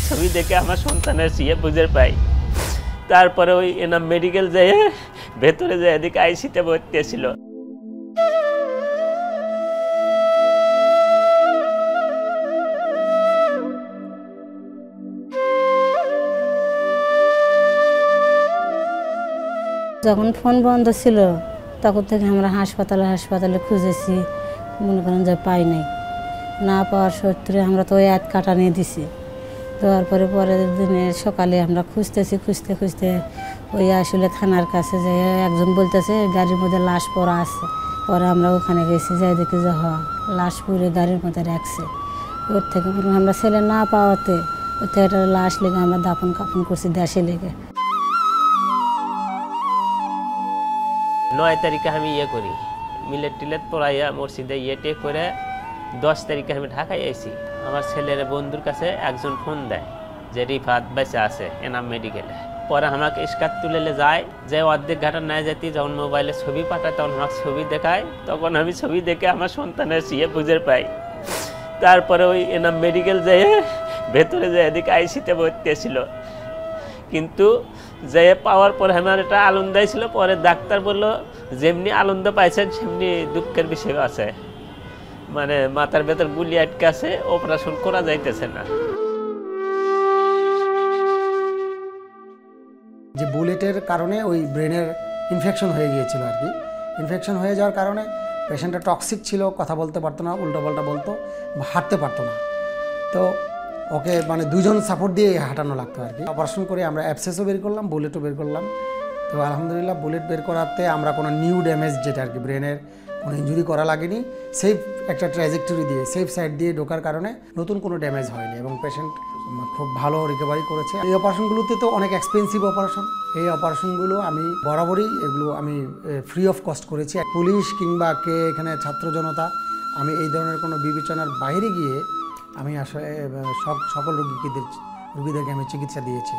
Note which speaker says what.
Speaker 1: ছবি দেখে আমার সন্তানের সিএ বুঝে পাই। তারপরে ওই এনাম মেডিকেল যেয়ে ভেতরে যে এদিকে আইসিতে ভর্তি ছিল।
Speaker 2: যখন ফোন বন্ধ ছিল তখন থেকে আমরা হাসপাতালে খুঁজেছি, মনে করেন যে পাই নাই। না পাওয়ার সূত্রে আমরা তো ওই এক কাটা নিয়ে দিছি। দেওয়ার পরের দিনে সকালে আমরা খুঁজতে ওই আসলে থানার কাছে যে একজন বলতেছে গাড়ির মধ্যে লাশ পড়া আছে। পরে আমরা ওখানে গেছি, যাই দেখি যে লাশ পুড়ে গাড়ির মধ্যে রাখছে। ওর থেকে আমরা ছেলে না পাওয়াতে ওর থেকে একটা লাশ লেগে আমরা দাফন কাফন করছি দেশে লেগে।
Speaker 1: 9 তারিখে আমি করি মিলেট পড়াইয়া মসজিদে টে করে 10 তারিখে আমি ঢাকায় আইছি। আমার ছেলের বন্ধুর কাছে একজন ফোন দেয় যে রিফাত বেঁচে আছে এনাম মেডিকেলে। পরে আমাকে স্কার তুলে যায় যে অর্ধেক ঘাটা না যেতে যখন মোবাইলে ছবি পাঠায় তখন আমাকে ছবি দেখায়। তখন আমি ছবি দেখে আমার সন্তানের সিএ বুঝে পাই। তারপরে ওই এনাম মেডিকেল যেয়ে ভেতরে যে এদিকে আইসিতে ভর্তি ছিল, কিন্তু যে পাওয়ার পরে আমার এটা আনন্দাই ছিল। পরে ডাক্তার বললো যেমনি আনন্দ পাইছেন সেমনি দুঃখের বিষয় আছে, মানে মাথার ভেতর গুলি আটকে আছে, অপারেশন করা যাইতেছে না।
Speaker 3: যে বুলেটের কারণে ওই ব্রেনের ইনফেকশন হয়ে গিয়েছিল আর কি। ইনফেকশন হয়ে যাওয়ার কারণে পেশেন্টটা টক্সিক ছিল, কথা বলতে পারতো না, উল্টোপাল্টা বলতো, হাঁটতে পারতো না। তো ওকে মানে দুজন সাপোর্ট দিয়ে হাঁটানো লাগতো আর কি। অপারেশন করে আমরা অ্যাবসেসও বের করলাম, বুলেটও বের করলাম। তো আলহামদুলিল্লাহ বুলেট বের করাতে আমরা কোনো নিউ ড্যামেজ, যেটা আর কি ব্রেনের কোনো ইঞ্জুরি করা লাগেনি, সেফ একটা ট্র্যাজেক্টরি দিয়ে সেফ সাইড দিয়ে ঢোকার কারণে নতুন কোনো ড্যামেজ হয়নি এবং পেশেন্ট খুব ভালো রিকভারি করেছে। এই অপারেশনগুলোতে তো অনেক এক্সপেন্সিভ অপারেশন। এই অপারেশনগুলো আমি বরাবরই এগুলো আমি ফ্রি অফ কস্ট করেছি। পুলিশ কিংবা কে এখানে ছাত্র জনতা, আমি এই ধরনের কোনো বিবেচনার বাইরে গিয়ে আমি আসলে সকল রোগীদেরকে আমি চিকিৎসা দিয়েছি।